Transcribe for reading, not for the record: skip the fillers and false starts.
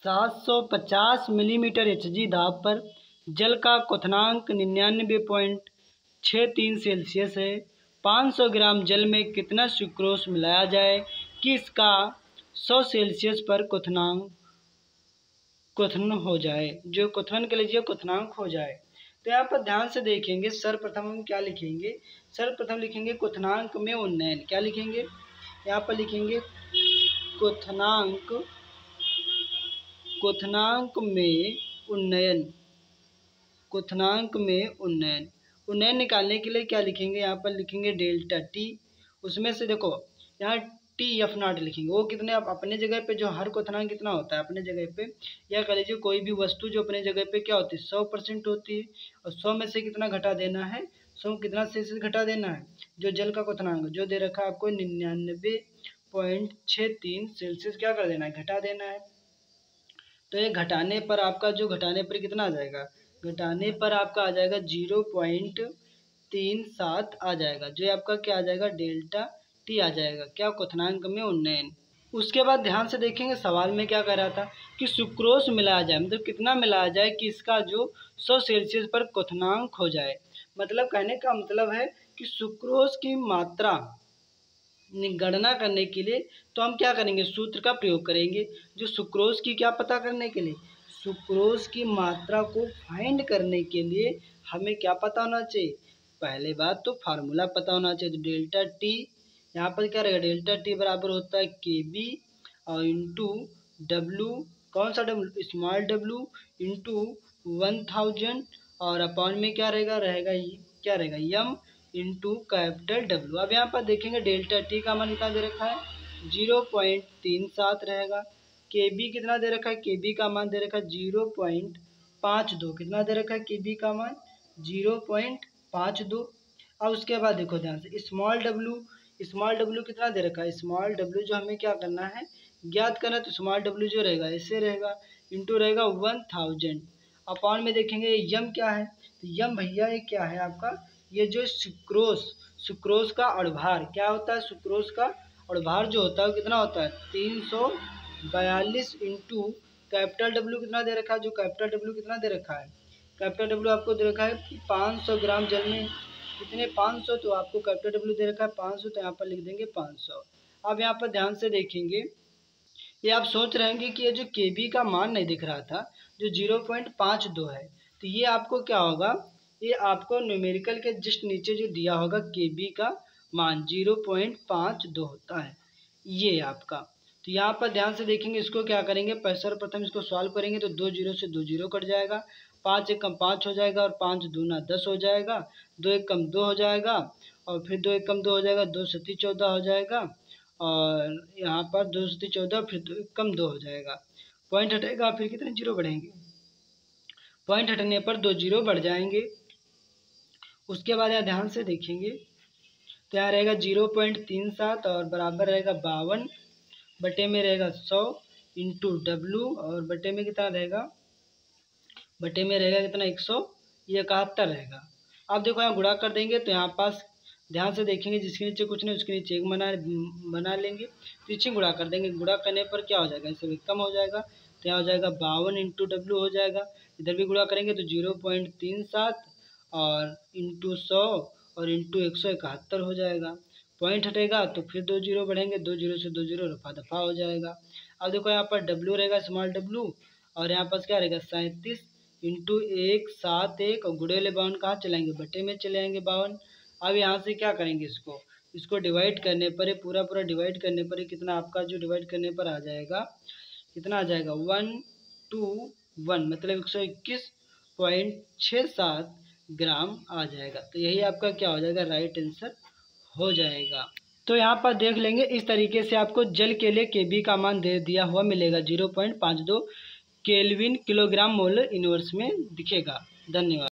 750 millimetre Hg दाब पर जल का क्वथनांक 99.63 सेल्सियस है। 500 ग्राम जल में कितना सुक्रोज मिलाया जाए कि इसका 100 सेल्सियस पर क्वथन हो जाए, जो क्वथन के लिए क्वथनांक हो जाए। तो यहाँ पर ध्यान से देखेंगे, सर्वप्रथम हम क्या लिखेंगे, सर्वप्रथम लिखेंगे क्वथनांक में उन्नयन। क्या लिखेंगे, यहाँ पर लिखेंगे क्वथनांक में उन्नयन। क्वथनांक में उन्नयन, उन्नयन निकालने के लिए क्या लिखेंगे, यहाँ पर लिखेंगे डेल्टा टी। उसमें से देखो यहाँ टी एफ नॉट लिखेंगे, वो कितने अपने जगह पे जो हर क्वथनांक कितना होता है अपने जगह पे, या कह लीजिए कोई भी वस्तु जो अपने जगह पे क्या होती है 100% होती है, और 100 में से कितना घटा देना है, 100 कितना सेल्सियस घटा देना है, जो जल का क्वथनांक जो दे रखा है आपको 99.63 सेल्सियस क्या कर देना है, घटा देना है। तो ये घटाने पर आपका जो घटाने पर कितना आ जाएगा, घटाने पर आपका आ जाएगा 0.37 आ जाएगा, जो आपका क्या आ जाएगा डेल्टा टी आ जाएगा, क्या क्वथनांक में उन्नयन। उसके बाद ध्यान से देखेंगे सवाल में क्या कह रहा था कि सुक्रोज मिलाया जाए, मतलब कितना मिलाया जाए कि इसका जो 100 सेल्सियस पर क्वथनांक हो जाए। मतलब कहने का मतलब है कि सुक्रोज की मात्रा गणना करने के लिए तो हम क्या करेंगे, सूत्र का प्रयोग करेंगे। जो सुक्रोज की क्या पता करने के लिए, सुक्रोज की मात्रा को फाइंड करने के लिए हमें क्या पता होना चाहिए, पहले बात तो फार्मूला पता होना चाहिए। तो डेल्टा टी यहाँ पर क्या रहेगा, डेल्टा टी बराबर होता है के बी और इंटू डब्लू, कौन सा डब्लू, स्मॉल डब्लू इंटू 1000 और अपॉन में क्या रहेगा, क्या रहेगा यम इंटू कैपिटल डब्लू। अब यहाँ पर देखेंगे डेल्टा टी का मान कितना दे रखा है 0.37 रहेगा। के बी कितना दे रखा है, के बी का मान दे रखा है 0.52, कितना दे रखा है के बी का मान 0.52। अब उसके बाद देखो ध्यान से स्मॉल डब्लू कितना दे रखा है, स्मॉल डब्लू जो हमें क्या करना है ज्ञात करना है, तो स्मॉल डब्लू जो रहेगा ऐसे रहेगा, इंटू रहेगा 1000। अपॉन में देखेंगे यम क्या है, तो यम भैया ये क्या है आपका, ये जो सुक्रोज का अणुभार क्या होता है, सुक्रोज का अणुभार जो होता है वो कितना होता है 342 इंटू कैपिटल डब्ल्यू कितना दे रखा है, जो कैपिटल डब्ल्यू कितना दे रखा है, कैपिटल डब्ल्यू आपको दे रखा है 500 ग्राम जल में कितने 500, तो आपको कैपिटल डब्ल्यू दे रखा है 500, तो यहाँ पर लिख देंगे 500। अब यहाँ पर ध्यान से देखेंगे, ये आप सोच रहे हैं कि ये जो के बी का मान नहीं दिख रहा था जो 0.52 है, तो ये आपको क्या होगा, ये आपको न्यूमेरिकल के जस्ट नीचे जो दिया होगा के बी का मान 0.52 होता है ये आपका। तो यहाँ पर ध्यान से देखेंगे, इसको क्या करेंगे, सर्वप्रथम इसको सॉल्व करेंगे तो 2 जीरो से 2 जीरो कट जाएगा, 5 एक कम 5 हो जाएगा और 5 दूना 10 हो जाएगा, 2 एक कम 2 हो जाएगा और फिर 2 एक कम 2 हो जाएगा, 2 सती 14 हो जाएगा और यहाँ पर 2 सती 14 फिर 2 एक कम 2 हो जाएगा, पॉइंट हटेगा फिर कितने जीरो बढ़ेंगे, पॉइंट हटने पर 2 जीरो बढ़ जाएंगे। उसके बाद यहाँ ध्यान से देखेंगे तो यहाँ रहेगा 0.37 और बराबर रहेगा 52 बटे में रहेगा 100 इंटू डब्लू और बटे में कितना रहेगा, बटे में रहेगा कितना 171 रहेगा। अब देखो यहाँ गुणा कर देंगे तो यहाँ पास ध्यान से देखेंगे जिसके नीचे कुछ नहीं उसके नीचे एक बना लेंगे, पीछे गुणा कर देंगे, गुणा करने पर क्या हो जाएगा, इससे कम हो जाएगा तो यहाँ हो जाएगा 52 इंटू डब्लू हो जाएगा, इधर भी गुणा करेंगे तो 0.37 और इंटू 100 और इंटू 171 हो जाएगा, पॉइंट हटेगा तो फिर 2 जीरो बढ़ेंगे, 2 जीरो से 2 जीरो रफा दफा हो जाएगा। अब देखो यहाँ पर डब्लू रहेगा स्मॉल डब्लू और यहाँ पास क्या रहेगा 37 इंटू 171 और गुड़े वाले 52 कहाँ चलाएंगे, बटे में चले आएंगे 52। अब यहाँ से क्या करेंगे, इसको डिवाइड करने पर पूरा डिवाइड करने पर कितना आपका जो डिवाइड करने पर आ जाएगा कितना आ जाएगा 121 मतलब 121.67 ग्राम आ जाएगा। तो यही आपका क्या हो जाएगा, राइट आंसर हो जाएगा। तो यहाँ पर देख लेंगे इस तरीके से आपको जल के लिए के बी का मान दे दिया हुआ मिलेगा 0.52 केल्विन किलोग्राम मोल इनवर्स में दिखेगा। धन्यवाद।